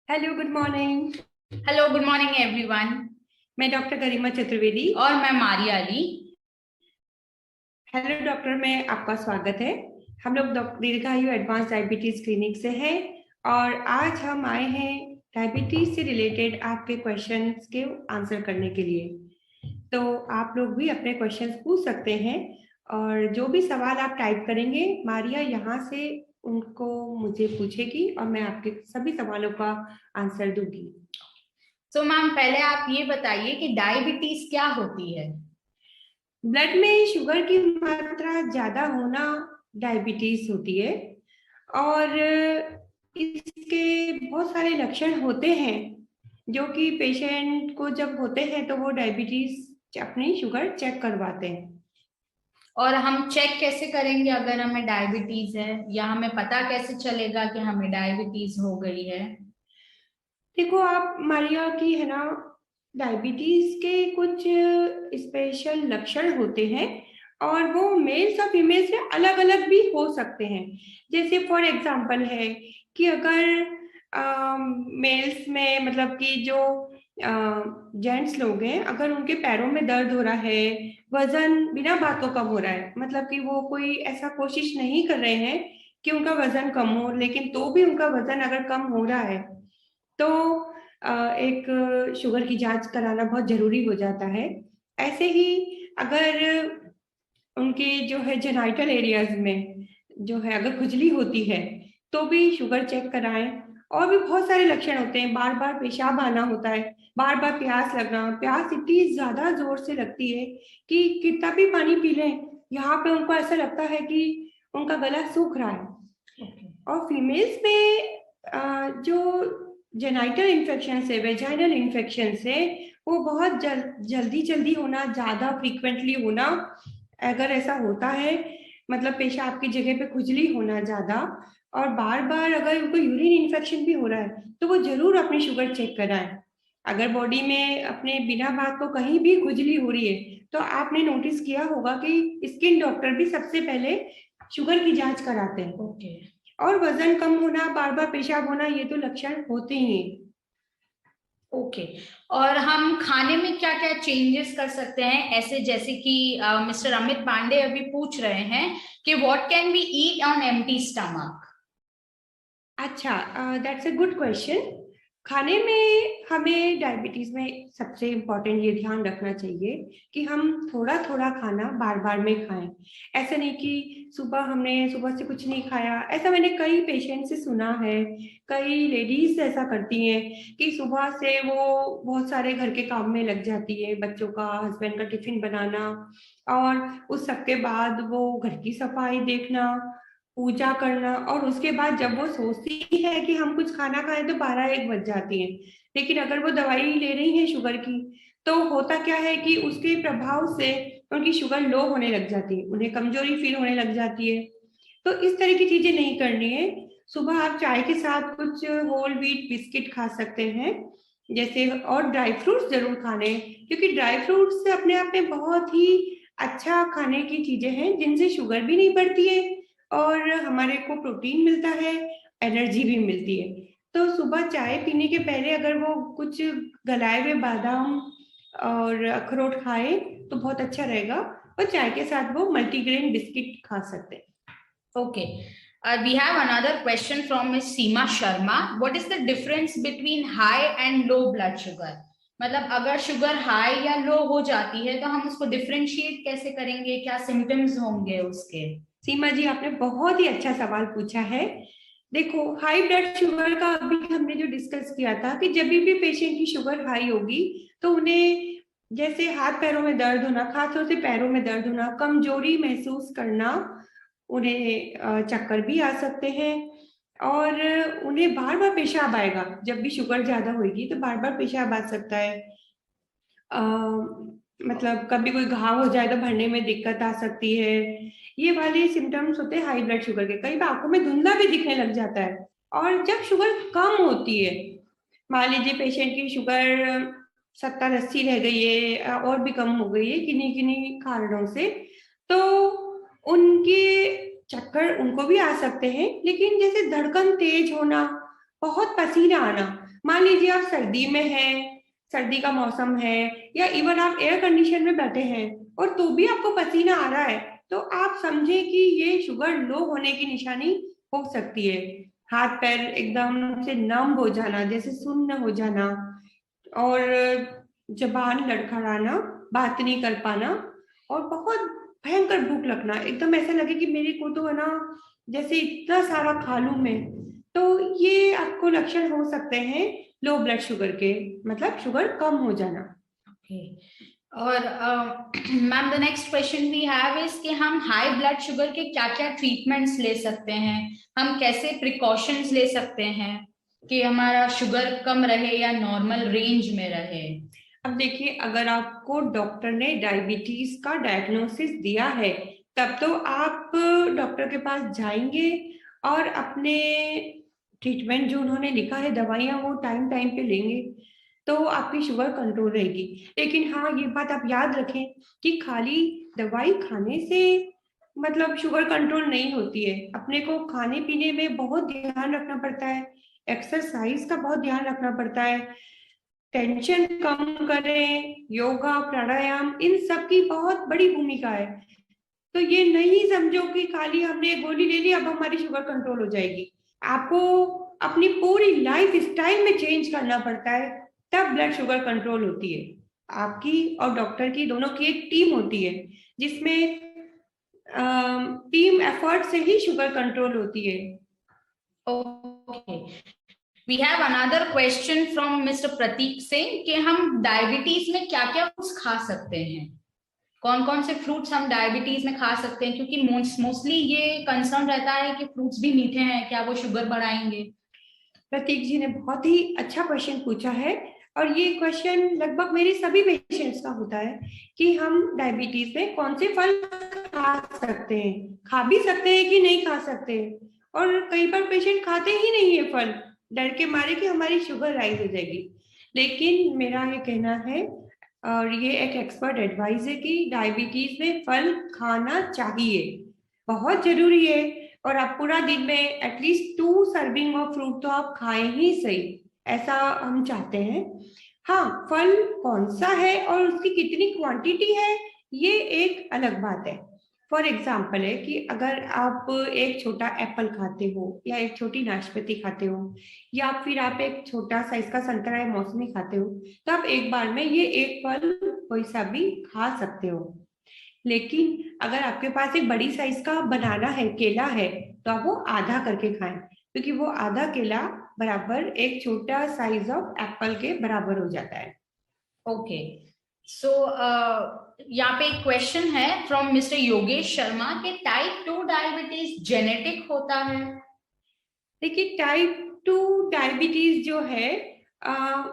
Hello, good morning. Hello good morning everyone. मैं doctor गरिमा चतुर्वेदी। और मैं मारिया अली। हेलो डॉक्टर, मैं आपका स्वागत है। हम लोग दीर्घायु एडवांस डायबिटीज क्लिनिक से हैं और आज हम आए हैं डायबिटीज से रिलेटेड आपके क्वेश्चंस के आंसर करने के लिए। तो आप लोग भी अपने क्वेश्चंस पूछ सकते हैं और जो भी सवाल आप टाइप करेंगे मारिया यहाँ से उनको मुझे पूछेगी और मैं आपके सभी सवालों का आंसर दूंगी। सो मैम, पहले आप ये बताइए कि डायबिटीज क्या होती है। ब्लड में शुगर की मात्रा ज्यादा होना डायबिटीज होती है और इसके बहुत सारे लक्षण होते हैं जो कि पेशेंट को जब होते हैं तो वो डायबिटीज अपनी शुगर चेक करवाते हैं। और हम चेक कैसे करेंगे अगर हमें डायबिटीज है, या हमें पता कैसे चलेगा कि हमें डायबिटीज हो गई है। देखो आप मारिया की है ना, डायबिटीज के कुछ स्पेशल लक्षण होते हैं और वो मेल्स और फीमेल से अलग अलग भी हो सकते हैं। जैसे फॉर एग्जांपल है कि अगर मेल्स में मतलब कि जो जेंट्स लोग हैं अगर उनके पैरों में दर्द हो रहा है, वजन बिना बात को कम हो रहा है, मतलब कि वो कोई ऐसा कोशिश नहीं कर रहे हैं कि उनका वजन कम हो, लेकिन तो भी उनका वजन अगर कम हो रहा है तो एक शुगर की जांच कराना बहुत जरूरी हो जाता है। ऐसे ही अगर उनके जो है जेनाइटल एरियाज में जो है अगर खुजली होती है तो भी शुगर चेक कराएं। और भी बहुत सारे लक्षण होते हैं, बार बार पेशाब आना होता है, बार बार प्यास लगना, प्यास इतनी ज्यादा जोर से लगती है कि कितना भी पानी पी लें यहाँ पे उनको ऐसा लगता है कि उनका गला सूख रहा है। और फीमेल्स में जो जेनाइटल इन्फेक्शन है, वेजाइनल इन्फेक्शन है, वो बहुत जल्दी जल्दी होना, ज्यादा फ्रीक्वेंटली होना, अगर ऐसा होता है मतलब पेशाब की जगह पे खुजली होना ज्यादा, और बार बार अगर उनको यूरिन इन्फेक्शन भी हो रहा है तो वो जरूर अपनी शुगर चेक कराएं। अगर बॉडी में अपने बिना बात को कहीं भी खुजली हो रही है तो आपने नोटिस किया होगा कि स्किन डॉक्टर भी सबसे पहले शुगर की जांच कराते हैं। ओके। और वजन कम होना, बार बार पेशाब होना, ये तो लक्षण होते ही हैं। ओके। और हम खाने में क्या क्या चेंजेस कर सकते हैं, ऐसे जैसे कि मिस्टर अमित पांडे अभी पूछ रहे हैं कि what can be eat on empty stomach. अच्छा, दैट्स अ गुड क्वेश्चन। खाने में हमें डायबिटीज में सबसे इम्पोर्टेंट ये ध्यान रखना चाहिए कि हम थोड़ा थोड़ा खाना बार बार में खाएं। ऐसा नहीं कि हमने सुबह से कुछ नहीं खाया, ऐसा मैंने कई पेशेंट से सुना है। कई लेडीज ऐसा करती हैं कि सुबह से वो बहुत सारे घर के काम में लग जाती है, बच्चों का, हस्बैंड का टिफिन बनाना, और उस सब के बाद वो घर की सफाई देखना, पूजा करना, और उसके बाद जब वो सोचती है कि हम कुछ खाना खाएं तो 12-1 बज जाती है। लेकिन अगर वो दवाई ले रही है शुगर की तो होता क्या है कि उसके प्रभाव से उनकी शुगर लो होने लग जाती है, उन्हें कमजोरी फील होने लग जाती है। तो इस तरह की चीजें नहीं करनी है। सुबह आप चाय के साथ कुछ होल व्हीट बिस्किट खा सकते हैं जैसे, और ड्राई फ्रूट्स जरूर खाने, क्योंकि ड्राई फ्रूट्स अपने आप में बहुत ही अच्छा खाने की चीजें हैं जिनसे शुगर भी नहीं बढ़ती है और हमारे को प्रोटीन मिलता है, एनर्जी भी मिलती है। तो सुबह चाय पीने के पहले अगर वो कुछ गलाए हुए बादाम और अखरोट खाए तो बहुत अच्छा रहेगा। और चाय के साथ वो मल्टीग्रेन बिस्किट खा सकते हैं। Okay. We have another question from Miss Seema Sharma. What is the difference between high and low blood sugar? मतलब अगर शुगर हाई या लो हो जाती है तो हम उसको डिफरेंशिएट कैसे करेंगे, क्या सिम्टम्स होंगे उसके। सीमा जी, आपने बहुत ही अच्छा सवाल पूछा है। देखो, हाई ब्लड शुगर का अभी हमने जो डिस्कस किया था कि जब भी पेशेंट की शुगर हाई होगी तो उन्हें जैसे हाथ पैरों में दर्द होना, खासतौर से पैरों में दर्द होना, कमजोरी महसूस करना, उन्हें चक्कर भी आ सकते हैं, और उन्हें बार बार पेशाब आएगा। जब भी शुगर ज्यादा होगी तो बार बार पेशाब आ सकता है। अ, मतलब कभी कोई घाव हो जाए तो भरने में दिक्कत आ सकती है। ये वाले सिम्टम्स होते हैं हाई ब्लड शुगर के। कई बार आंखों में धुंधला भी दिखने लग जाता है। और जब शुगर कम होती है, मान लीजिए पेशेंट की शुगर 70-80 रह गई है और भी कम हो गई है किन्हीं किन्हीं कारणों से, तो उनके चक्कर उनको भी आ सकते हैं। लेकिन जैसे धड़कन तेज होना, बहुत पसीना आना, मान लीजिए आप सर्दी में हैं, सर्दी का मौसम है, या इवन आप एयर कंडीशन में बैठे हैं और तो भी आपको पसीना आ रहा है, तो आप समझे कि ये शुगर लो होने की निशानी हो सकती है। हाथ पैर एकदम से नम हो जाना, जैसे सुन्न हो जाना, और जबान लड़खड़ाना, बात नहीं कर पाना, और बहुत भयंकर भूख लगना, एकदम ऐसा लगे कि मेरे को तो है ना जैसे इतना सारा खा लूं मैं। तो ये आपको लक्षण हो सकते हैं लो ब्लड शुगर के, मतलब शुगर कम हो जाना। Okay. और ma'am the next question we have is कि हम हाई ब्लड शुगर के क्या क्या ट्रीटमेंट्स ले सकते हैं, हम कैसे प्रिकॉशंस ले सकते हैं कि हमारा शुगर कम रहे या नॉर्मल रेंज में रहे। अब देखिए, अगर आपको डॉक्टर ने डायबिटीज का डायग्नोसिस दिया है, तब तो आप डॉक्टर के पास जाएंगे और अपने ट्रीटमेंट जो उन्होंने लिखा है, दवाइयाँ, वो टाइम टाइम पे लेंगे, तो आपकी शुगर कंट्रोल रहेगी। लेकिन हाँ, ये बात आप याद रखें कि खाली दवाई खाने से मतलब शुगर कंट्रोल नहीं होती है। अपने को खाने पीने में बहुत ध्यान रखना पड़ता है, एक्सरसाइज का बहुत ध्यान रखना पड़ता है, टेंशन कम करें, योगा प्राणायाम, इन सब की बहुत बड़ी भूमिका है। तो ये नहीं समझो कि खाली हमने गोली ले ली अब हमारी शुगर कंट्रोल हो जाएगी। आपको अपनी पूरी लाइफ स्टाइल में चेंज करना पड़ता है, तब ब्लड शुगर कंट्रोल होती है। आपकी और डॉक्टर की दोनों की एक टीम होती है, जिसमें टीम एफर्ट से ही शुगर कंट्रोल होती है। Okay, we have another question from mister Prateek Singh कि हम डायबिटीज में क्या क्या फ्रूट्स खा सकते हैं, कौन कौन से फ्रूट्स हम डायबिटीज में खा सकते हैं, क्योंकि मोस्टली ये कंसर्न रहता है कि फ्रूट्स भी मीठे हैं, क्या वो शुगर बढ़ाएंगे। प्रतीक जी ने बहुत ही अच्छा क्वेश्चन पूछा है, और ये क्वेश्चन लगभग मेरे सभी पेशेंट्स का होता है कि हम डायबिटीज में कौन से फल खा सकते हैं, खा भी सकते हैं कि नहीं खा सकते। और कई बार पेशेंट खाते ही नहीं है फल, डर के मारे कि हमारी शुगर राइज हो जाएगी। लेकिन मेरा ये कहना है, और ये एक एक्सपर्ट एडवाइस है, कि डायबिटीज में फल खाना चाहिए, बहुत जरूरी है। और आप पूरा दिन में एटलीस्ट 2 सर्विंग ऑफ फ्रूट तो आप खाएं ही सही, ऐसा हम चाहते हैं। हाँ, फल कौन सा है और उसकी कितनी क्वांटिटी है, ये एक अलग बात है। फॉर एग्जाम्पल है कि अगर आप एक छोटा एप्पल खाते हो, या एक छोटी नाशपाती खाते हो, या फिर आप एक छोटा साइज का संतरा या मौसमी खाते हो, तो आप एक बार में ये एक फल कोई सा भी खा सकते हो। लेकिन अगर आपके पास एक बड़ी साइज का बनाना है, केला है, तो आप वो आधा करके खाएं, क्योंकि वो आधा केला बराबर एक छोटा साइज ऑफ एप्पल के बराबर हो जाता है। ओके, सो यहाँ पे एक क्वेश्चन है फ्रॉम मिस्टर योगेश शर्मा कि टाइप 2 डायबिटीज जेनेटिक होता है। देखिए, टाइप 2 डायबिटीज जो है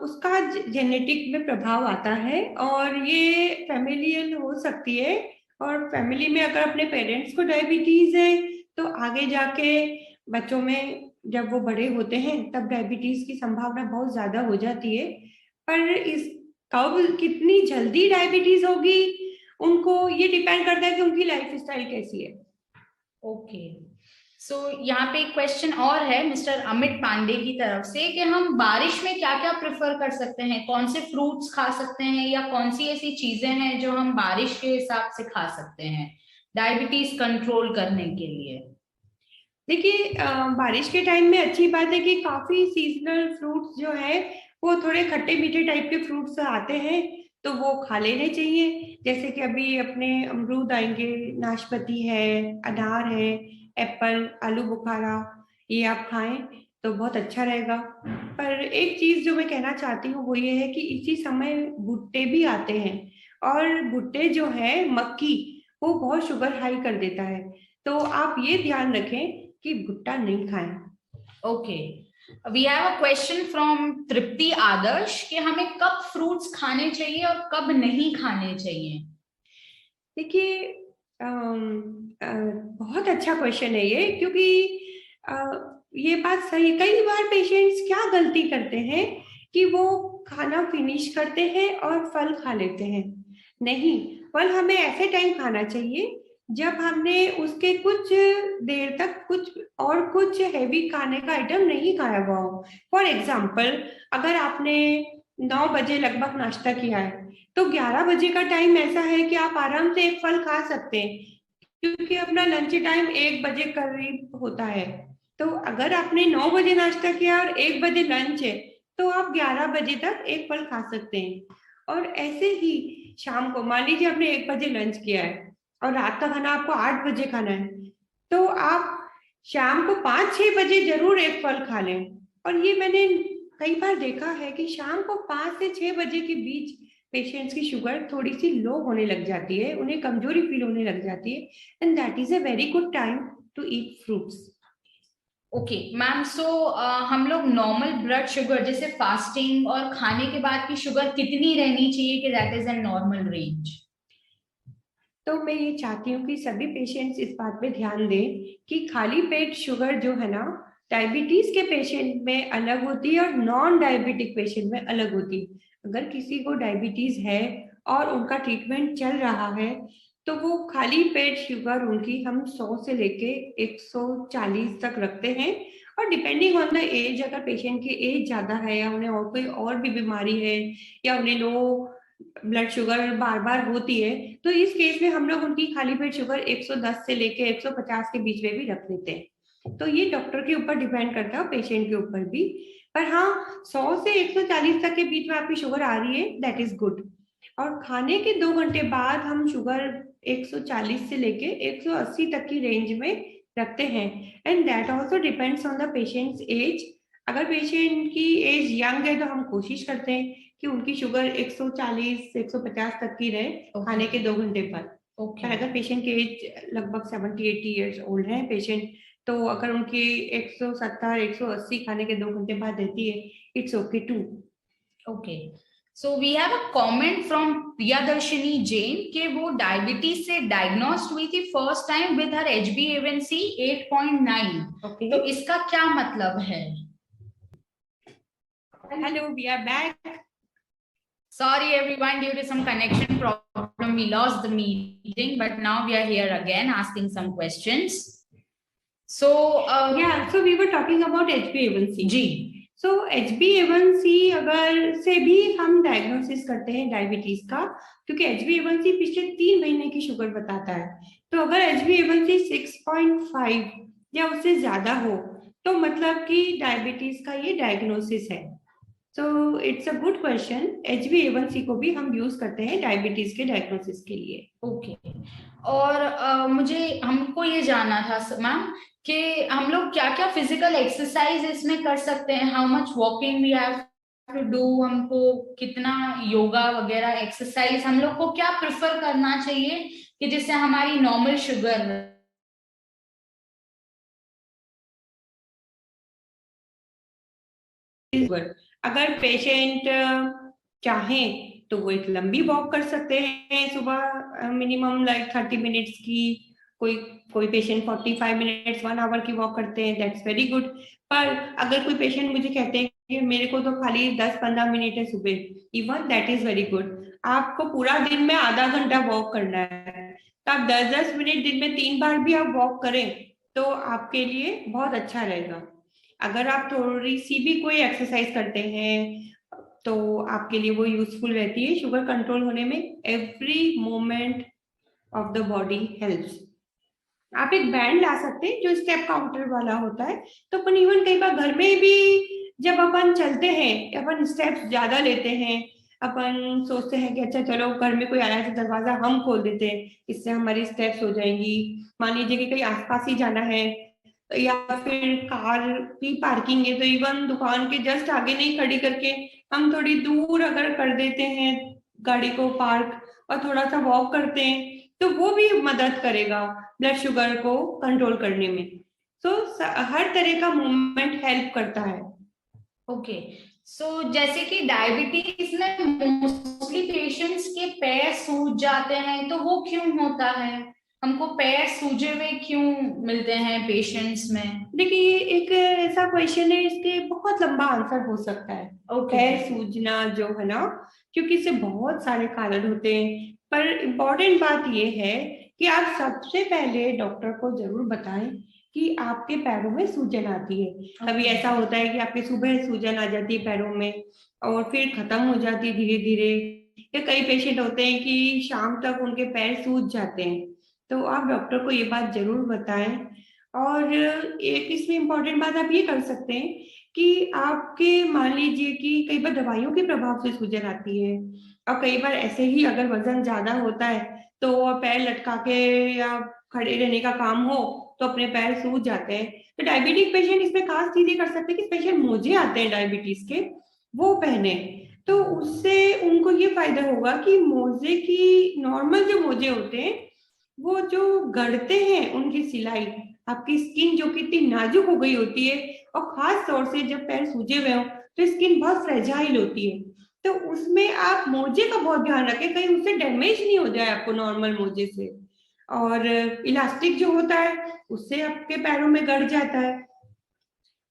उसका जेनेटिक में प्रभाव आता है, और ये फैमिलियल हो सकती है। और फैमिली में अगर अपने पेरेंट्स को डायबिटीज है, तो आगे जाके बच्चों में जब वो बड़े होते हैं तब डायबिटीज की संभावना बहुत ज्यादा हो जाती है। पर इस कब कितनी जल्दी डायबिटीज होगी, उनको ये डिपेंड करता है कि उनकी लाइफ स्टाइल कैसी है। ओके, सो यहाँ पे एक क्वेश्चन और है मिस्टर अमित पांडे की तरफ से कि हम बारिश में क्या क्या प्रेफर कर सकते हैं, कौन से फ्रूट्स खा सकते हैं, या कौन सी ऐसी चीजें हैं जो हम बारिश के हिसाब से खा सकते हैं डायबिटीज कंट्रोल करने के लिए। देखिए, बारिश के टाइम में अच्छी बात है कि काफी सीजनल फ्रूट्स जो है वो थोड़े खट्टे मीठे टाइप के फ्रूट्स आते हैं, तो वो खा लेने चाहिए। जैसे कि अभी अपने अमरूद आएंगे, नाशपाती है, अनार है, एप्पल, आलू बुखारा, ये आप खाएं तो बहुत अच्छा रहेगा। पर एक चीज जो मैं कहना चाहती हूँ वो ये है कि इसी समय भुट्टे भी आते हैं, और भुट्टे जो है मक्की, वो बहुत शुगर हाई कर देता है, तो आप ये ध्यान रखें कि भुट्टा नहीं खाएं। Okay, we have a question from Tripti Adarsh कि हमें कब फ्रूट्स खाने चाहिए और कब नहीं खाने चाहिए। देखिए, बहुत अच्छा क्वेश्चन है ये, क्योंकि ये बात सही, कई बार पेशेंट्स क्या गलती करते हैं कि वो खाना फिनिश करते हैं और फल खा लेते हैं। नहीं, फल हमें ऐसे टाइम खाना चाहिए जब हमने उसके कुछ देर तक कुछ हैवी खाने का आइटम नहीं खाया हुआ हो। फॉर एग्जाम्पल, अगर आपने 9 बजे लगभग नाश्ता किया है, तो 11 बजे का टाइम ऐसा है कि आप आराम से एक फल खा सकते हैं, क्योंकि अपना लंच टाइम 1 बजे करीब होता है। तो अगर आपने 9 बजे नाश्ता किया और 1 बजे लंच है, तो आप 11 बजे तक एक फल खा सकते हैं। और ऐसे ही शाम को मान लीजिए आपने 1 बजे लंच किया है और रात का खाना आपको 8 बजे खाना है, तो आप शाम को 5-6 बजे जरूर एक फल खा लें। और ये मैंने कई बार देखा है कि शाम को 5 से 6 बजे के बीच पेशेंट्स की शुगर थोड़ी सी लो होने लग जाती है, उन्हें कमजोरी फील होने लग जाती है, and that is a very good time to eat fruits. Okay ma'am, so हम लोग नॉर्मल ब्लड शुगर जैसे फास्टिंग और खाने के बाद की शुगर कितनी रहनी चाहिए कि that is an normal range? तो मैं ये चाहती हूँ कि सभी पेशेंट्स इस बात पे ध्यान दें कि खाली पेट शुगर जो है ना, डायबिटीज के पेशेंट में अलग होती है और नॉन डायबिटिक पेशेंट में अलग होती है। अगर किसी को डायबिटीज है और उनका ट्रीटमेंट चल रहा है, तो वो खाली पेट शुगर उनकी हम 100 से लेके 140 तक रखते हैं। और डिपेंडिंग ऑन द एज, अगर पेशेंट की एज ज्यादा है या उन्हें और कोई और भी बीमारी है या उन्हें लो ब्लड शुगर बार बार होती है, तो इस केस में हम लोग उनकी खाली पेट शुगर 110 से लेके 150 के बीच में भी रख लेते हैं। तो ये डॉक्टर के ऊपर डिपेंड करता है, पेशेंट के ऊपर भी। पर हाँ, 100 से 140 तक के बीच में आपकी शुगर आ रही है, दैट इज गुड। और खाने के 2 घंटे बाद हम शुगर 140 से लेके 180 तक की रेंज में रखते हैं, and that also depends on the patient's age. अगर पेशेंट की एज यंग है, तो हम कोशिश करते हैं कि उनकी शुगर 140 150 तक की रहे खाने के 2 घंटे पर। पर अगर पेशेंट की एज लगभग 70-80 ईयर्स ओल्ड है पेशेंट, तो अगर उनकी 170 180 खाने के 2 घंटे बाद रहती है, it's okay too. Okay, so we have a comment from Priyadarshini Jain कि वो डायबिटीज से डायग्नोस्ड हुई थी first time with her HbA1c 8.9। ओके, तो इसका क्या मतलब है? Hello, we are back. Sorry everyone, due to some connection problem, we lost the meeting, but now we are here again asking some questions. So, yeah, so we were talking about HbA1c. जी, so HbA1c अगर से भी हम diagnosis करते हैं diabetes का, क्योंकि HbA1c पिछले 3 महीने की शुगर बताता है। तो अगर HbA1c 6.5 या उससे ज्यादा हो, तो मतलब कि डायबिटीज का ये डायग्नोसिस है। So it's a good question. HbA1c को भी हम यूज करते हैं डायबिटीज के डायग्नोसिस के लिए। ओके। और मुझे हमको ये जानना था मैम कि हम लोग क्या क्या फिजिकल एक्सरसाइज इसमें कर सकते हैं, how much walking we have to do, हमको कितना योगा वगैरह एक्सरसाइज हम लोग को क्या प्रेफर करना चाहिए कि जिससे हमारी नॉर्मल शुगर। अगर पेशेंट चाहे तो वो एक लंबी वॉक कर सकते हैं सुबह, मिनिमम लाइक 30 मिनट्स की। कोई कोई पेशेंट 45 मिनट्स 1 आवर की वॉक करते हैं, दैट्स वेरी गुड। पर अगर कोई पेशेंट मुझे कहते हैं कि मेरे को तो खाली 10-15 मिनट है सुबह, even that is very good. आपको पूरा दिन में आधा घंटा वॉक करना है, तो आप 10-10 मिनट दिन में 3 बार भी आप वॉक करें, तो आपके लिए बहुत अच्छा रहेगा। अगर आप थोड़ी सी भी कोई एक्सरसाइज करते हैं, तो आपके लिए वो यूजफुल रहती है शुगर कंट्रोल होने में। Every moment of the body helps. आप एक बैंड ला सकते हैं जो स्टेप काउंटर वाला होता है। तो अपन इवन कई बार घर में भी जब अपन चलते हैं, अपन स्टेप्स ज्यादा लेते हैं, अपन सोचते हैं कि अच्छा चलो घर में कोई आया है तो दरवाजा हम खोल देते हैं, इससे हमारी स्टेप्स हो जाएंगी। मान लीजिए कि कहीं आसपास ही जाना है, या फिर कार की पार्किंग है, तो इवन दुकान के जस्ट आगे नहीं खड़ी करके हम थोड़ी दूर अगर कर देते हैं गाड़ी को पार्क और थोड़ा सा वॉक करते हैं, तो वो भी मदद करेगा ब्लड शुगर को कंट्रोल करने में। तो हर तरह का मूवमेंट हेल्प करता है। ओके, सो जैसे कि डायबिटीज में मोस्टली पेशेंट्स के पैर सूज जाते हैं, तो वो क्यों होता है? हमको पैर सूजे हुए क्यों मिलते हैं पेशेंट्स में? देखिए, एक ऐसा क्वेश्चन है, इसके बहुत लंबा आंसर हो सकता है। पैर सूजना जो है ना, क्योंकि इससे बहुत सारे कारण होते हैं, पर इम्पोर्टेंट बात यह है कि आप सबसे पहले डॉक्टर को जरूर बताएं कि आपके पैरों में सूजन आती है। कभी ऐसा होता है कि आपके सुबह सूजन आ जाती है पैरों में और फिर खत्म हो जाती है धीरे धीरे, या कई पेशेंट होते हैं कि शाम तक उनके पैर सूज जाते हैं। तो आप डॉक्टर को ये बात जरूर बताएं। और एक इसमें इम्पोर्टेंट बात आप ये कर सकते हैं कि आपके मान लीजिए कि कई बार दवाइयों के प्रभाव से सूजन आती है, और कई बार ऐसे ही अगर वजन ज्यादा होता है तो पैर लटका के या खड़े रहने का काम हो तो अपने पैर सूज जाते हैं। तो डायबिटिक पेशेंट इसमें खास चीजें कर सकते हैं कि स्पेशल मोजे आते हैं डायबिटीज के, वो पहने। तो उससे उनको ये फायदा होगा कि मोजे की नॉर्मल जो मोजे होते हैं वो जो गढ़ते हैं उनकी सिलाई, आपकी स्किन जो कि इतनी नाजुक हो गई होती है, और खास तौर से जब पैर सूजे हुए हो तो स्किन बहुत फ्रेजाइल होती है। तो उसमें आप मोजे का बहुत ध्यान रखें, कहीं उससे डैमेज नहीं हो जाए आपको नॉर्मल मोजे से। और इलास्टिक जो होता है उससे आपके पैरों में गड़ जाता है।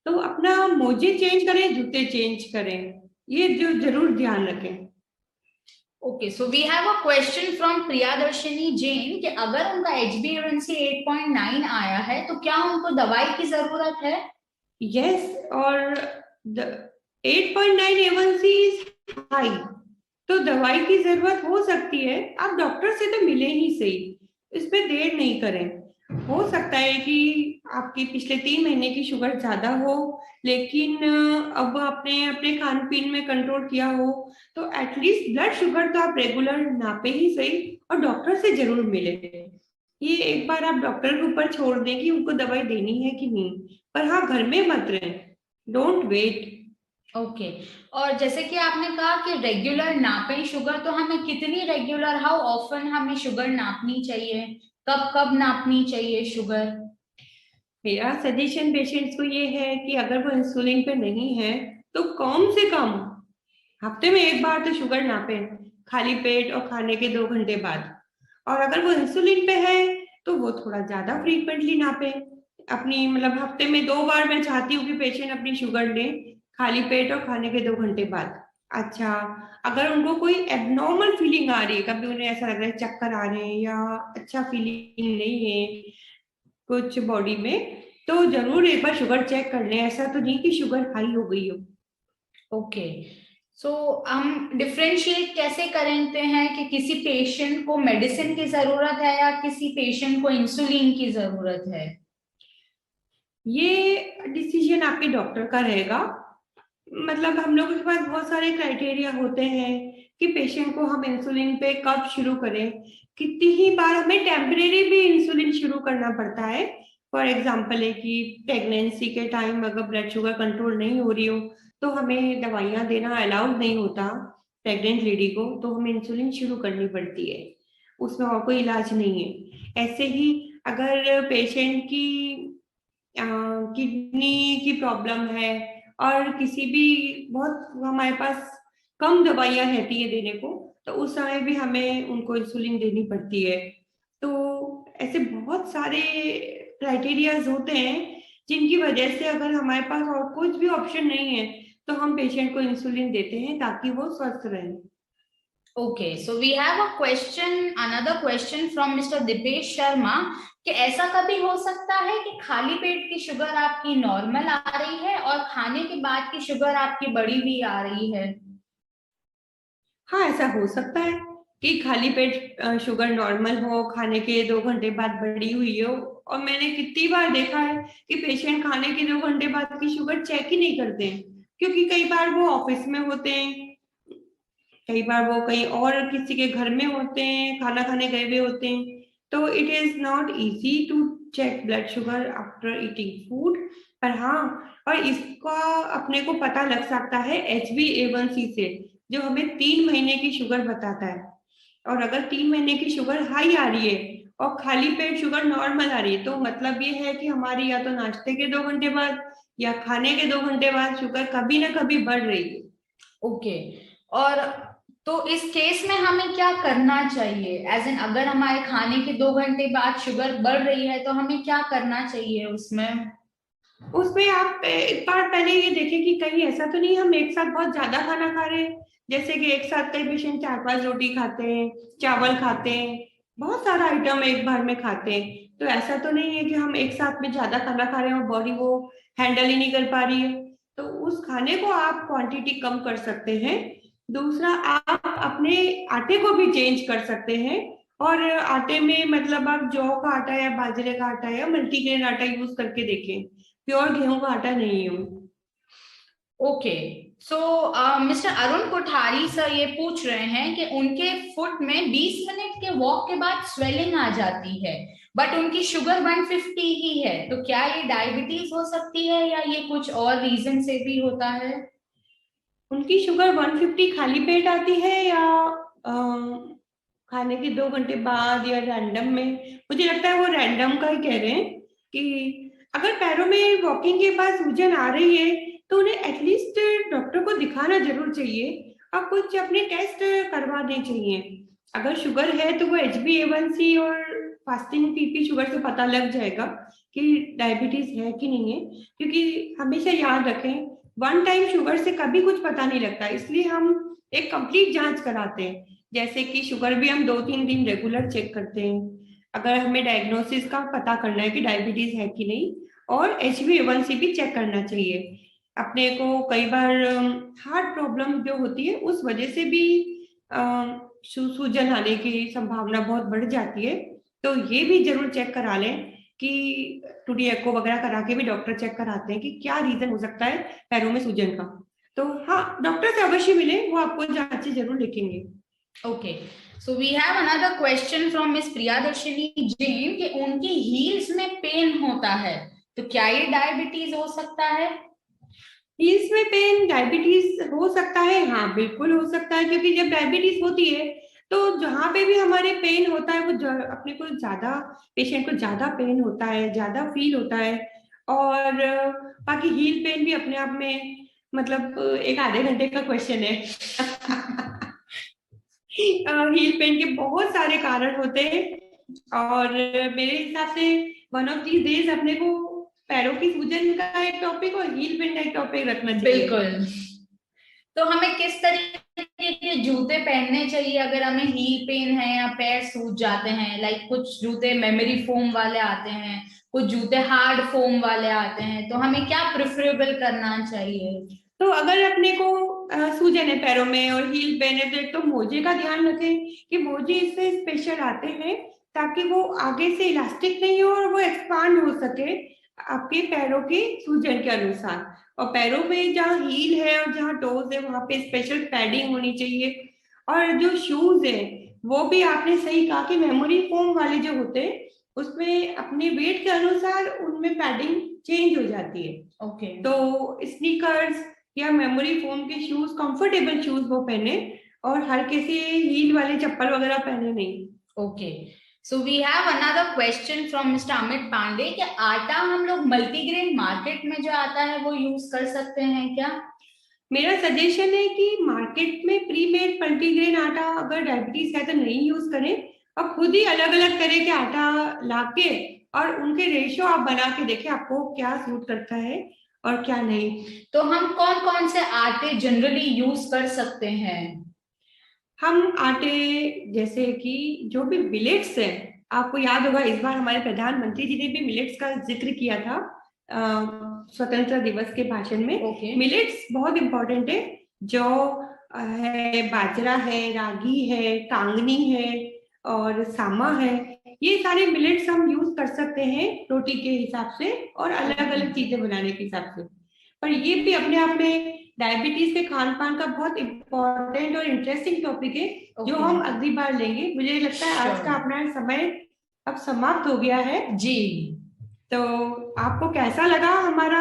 तो अपना मोजे चेंज करें, जूते चेंज करें, ये जो जरूर ध्यान रखें। Okay, so we have a question from Priyadarshini Jain कि अगर उनका HbA1c 8.9 आया है तो क्या उनको दवाई की जरूरत है? यस, और 8.9 A1C इज हाई, तो दवाई की जरूरत हो सकती है। आप डॉक्टर से तो मिले ही सही, इसमें देर नहीं करें। हो सकता है कि आपकी पिछले 3 महीने की शुगर ज्यादा हो, लेकिन अब आपने अपने खान पीन में कंट्रोल किया हो, तो एटलीस्ट ब्लड शुगर तो आप रेगुलर नापे ही सही, और डॉक्टर से जरूर मिले। ये एक बार आप डॉक्टर के ऊपर छोड़ दें कि उनको दवाई देनी है कि नहीं, पर हाँ घर में मत रहें, डोंट वेट। ओके, और जैसे कि आपने कहा कि रेगुलर नापें शुगर, तो हमें कितनी रेगुलर, हाउ ऑफन हमें शुगर नापनी चाहिए, कब कब नापनी चाहिए शुगर? मेरा सजेशन पेशेंट्स को ये है कि अगर वो इंसुलिन पे नहीं है तो कम से कम हफ्ते में एक बार तो शुगर नापें, खाली पेट और खाने के 2 घंटे बाद। और अगर वो इंसुलिन पे है तो वो थोड़ा ज्यादा फ्रीक्वेंटली नापें, अपनी मतलब हफ्ते में 2 बार मैं चाहती हूँ कि पेशेंट अपनी शुगर ले, खाली पेट और खाने के 2 घंटे बाद। अच्छा, अगर उनको कोई एबनॉर्मल फीलिंग आ रही है, कभी उन्हें ऐसा लग रहा है चक्कर आ रहे हैं या अच्छा फीलिंग नहीं है कुछ बॉडी में, तो जरूर एक बार शुगर चेक कर लें। ऐसा तो नहीं कि शुगर हाई हो गई हो। ओके, सो हम डिफरेंशिएट कैसे करते हैं कि किसी पेशेंट को मेडिसिन की जरूरत है या किसी पेशेंट को इंसुलिन की जरूरत है? ये डिसीजन आपके डॉक्टर का रहेगा। मतलब हम लोगों के पास बहुत सारे क्राइटेरिया होते हैं कि पेशेंट को हम इंसुलिन पे कब शुरू करें। कितनी ही बार हमें टेम्परेरी भी इंसुलिन शुरू करना पड़ता है। फॉर एग्जाम्पल है कि प्रेगनेंसी के टाइम अगर ब्लड शुगर कंट्रोल नहीं हो रही हो तो हमें दवाइयाँ देना अलाउड नहीं होता प्रेग्नेंट लेडी को, तो हमें इंसुलिन शुरू करनी पड़ती है, उसमें और कोई इलाज नहीं है। ऐसे ही अगर पेशेंट की किडनी की प्रॉब्लम है और किसी भी बहुत हमारे पास कम दवाइयाँ रहती है देने को, तो उस समय भी हमें उनको इंसुलिन देनी पड़ती है। तो ऐसे बहुत सारे क्राइटेरियाज होते हैं जिनकी वजह से अगर हमारे पास और कुछ भी ऑप्शन नहीं है तो हम पेशेंट को इंसुलिन देते हैं ताकि वो स्वस्थ रहे। Okay, so we have a question, another question from mister Deepesh Sharma कि ऐसा कभी हो सकता है कि खाली पेट की शुगर आपकी नॉर्मल आ रही है और खाने के बाद की शुगर आपकी बढ़ी हुई आ रही है? हाँ, ऐसा हो सकता है कि खाली पेट शुगर नॉर्मल हो, खाने के 2 घंटे बाद बढ़ी हुई हो। और मैंने कितनी बार देखा है कि पेशेंट खाने के 2 घंटे बाद की शुगर चेक ही नहीं करते हैं, क्योंकि कई बार वो ऑफिस में होते हैं, कई बार वो कहीं और किसी के घर में होते हैं, खाना खाने गए हुए होते हैं। तो it is not easy to check blood sugar after eating food. पर हाँ, और इसका अपने को पता लग सकता है HbA1c से, जो हमें 3 महीने की शुगर बताता है। और अगर 3 महीने की शुगर हाई आ रही है और खाली पेट शुगर नॉर्मल आ रही है, तो मतलब ये है कि हमारी या तो नाश्ते के 2 घंटे बाद या खाने के 2 घंटे बाद शुगर कभी ना कभी बढ़ रही है। ओके, और तो इस केस में हमें क्या करना चाहिए, एज इन अगर हमारे खाने के 2 घंटे बाद शुगर बढ़ रही है तो हमें क्या करना चाहिए उसमें? उसमें आप एक बार पहले ये देखें कि कहीं ऐसा तो नहीं हम एक साथ बहुत ज्यादा खाना खा रहे हैं, जैसे कि एक साथ कई पेशेंट 4-5 रोटी खाते हैं, चावल खाते हैं, बहुत सारा आइटम एक बार में खाते हैं, तो ऐसा तो नहीं है कि हम एक साथ में ज्यादा खाना खा रहे हैं और बॉडी वो हैंडल ही नहीं कर पा रही है। तो उस खाने को आप क्वांटिटी कम कर सकते हैं। दूसरा, आप अपने आटे को भी चेंज कर सकते हैं। और आटे में मतलब आप जौ का आटा या बाजरे का आटा या मल्टीग्रेन आटा यूज करके देखें, प्योर गेहूं का आटा नहीं है। ओके, सो मिस्टर अरुण कोठारी सर ये पूछ रहे हैं कि उनके फुट में 20 मिनट के वॉक के बाद स्वेलिंग आ जाती है, बट उनकी शुगर 150 ही है, तो क्या ये डायबिटीज हो सकती है या ये कुछ और रीजन से भी होता है? उनकी शुगर 150 खाली पेट आती है या खाने के 2 घंटे बाद या रैंडम में? मुझे लगता है वो रैंडम का ही कह रहे हैं कि अगर पैरों में वॉकिंग के बाद सूजन आ रही है तो उन्हें एटलीस्ट डॉक्टर को दिखाना जरूर चाहिए और कुछ अपने टेस्ट करवाने चाहिए। अगर शुगर है तो वो HbA1c और फास्टिंग पीपी शुगर से पता लग जाएगा कि डायबिटीज है कि नहीं है। क्योंकि हमेशा याद रखें, वन टाइम शुगर से कभी कुछ पता नहीं लगता, इसलिए हम एक कंप्लीट जांच कराते हैं। जैसे कि शुगर भी हम 2-3 दिन रेगुलर चेक करते हैं अगर हमें डायग्नोसिस का पता करना है कि डायबिटीज है कि नहीं। और HbA1c भी चेक करना चाहिए अपने को। कई बार हार्ट प्रॉब्लम जो होती है उस वजह से भी सूजन आने की संभावना बहुत बढ़ जाती है, तो ये भी जरूर चेक करा लें कि 2D एको वगैरह करा के भी डॉक्टर चेक कराते हैं कि क्या रीजन हो सकता है पैरों में सूजन का। तो हाँ, डॉक्टर से अवश्य मिले, वो आपको जांचें जरूर लिखेंगे। Okay, so we have another question from miss Priyadarshini Jain कि उनकी हील्स में पेन होता है, तो क्या ये डायबिटीज हो सकता है? हील्स में पेन डायबिटीज हो सकता है? हाँ, बिल्कुल हो सकता है, क्योंकि जब डायबिटीज होती है तो जहाँ पे भी हमारे पेन होता है वो अपने को ज्यादा, पेशेंट को ज्यादा पेन होता है, ज्यादा फील होता है। और बाकी हील पेन भी अपने आप में मतलब एक आधे घंटे का क्वेश्चन है। हील पेन के बहुत सारे कारण होते हैं और मेरे हिसाब से वन ऑफ दीज डेज अपने को पैरों की सूजन का एक टॉपिक और हील पेन का एक टॉपिक रखना चाहिए। बिल्कुल, तो हमें किस तरीके के जूते पहनने चाहिए अगर हमें हील पेन है या पैर सूज जाते हैं? लाइक कुछ जूते मेमोरी फोम वाले आते हैं, कुछ जूते हार्ड फोम वाले आते हैं, तो हमें क्या प्रेफरेबल करना चाहिए? तो अगर अपने को सूजन है पैरों में और हील पेन है तो एक तो मोजे का ध्यान रखें कि मोजे इससे स्पेशल आते हैं ताकि वो आगे से इलास्टिक नहीं हो और वो एक्सपांड हो सके आपके पैरों के सूजन के अनुसार। और पैरों में जहाँ हील है और जहाँ टोज है वहां पे स्पेशल पैडिंग होनी चाहिए। और जो शूज है वो भी आपने सही कहा कि मेमोरी फोम वाले जो होते हैं उसमें अपने वेट के अनुसार उनमें पैडिंग चेंज हो जाती है। ओके, तो स्नीकर्स या मेमोरी फोम के शूज, कंफर्टेबल शूज वो पहने और हल्के से हील वाले चप्पल वगैरह पहने नहीं। Okay, so we have another question from mister Amit Pandey कि आटा हम लोग मल्टीग्रेन मार्केट में जो आता है वो यूज कर सकते हैं क्या? मेरा सजेशन है कि मार्केट में प्री मेड मल्टीग्रेन आटा अगर डायबिटीज है तो नहीं यूज करें और खुद ही अलग अलग तरह के आटा लाके और उनके रेशियो आप बना के देखें आपको क्या सूट करता है और क्या नहीं। तो हम कौन कौन से आटे जनरली यूज कर सकते हैं? हम आटे जैसे कि जो भी मिलेट्स है, आपको याद होगा इस बार हमारे प्रधानमंत्री जी ने भी मिलेट्स का जिक्र किया था स्वतंत्रता दिवस के भाषण में। मिलेट्स बहुत इंपॉर्टेंट है। जौ है, बाजरा है, रागी है, कांगनी है और सामा है, ये सारे मिलेट्स हम यूज कर सकते हैं रोटी के हिसाब से और अलग अलग चीजें बनाने के हिसाब से। पर ये भी अपने आप में डायबिटीज के खान पान का बहुत इंपॉर्टेंट और इंटरेस्टिंग टॉपिक है जो हम अगली बार लेंगे। मुझे लगता है आज का अपना समय अब समाप्त हो गया है जी। तो आपको कैसा लगा हमारा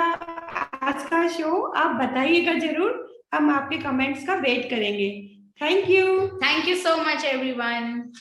आज का शो आप बताइएगा जरूर, हम आपके कमेंट्स का वेट करेंगे। Thank you so much everyone.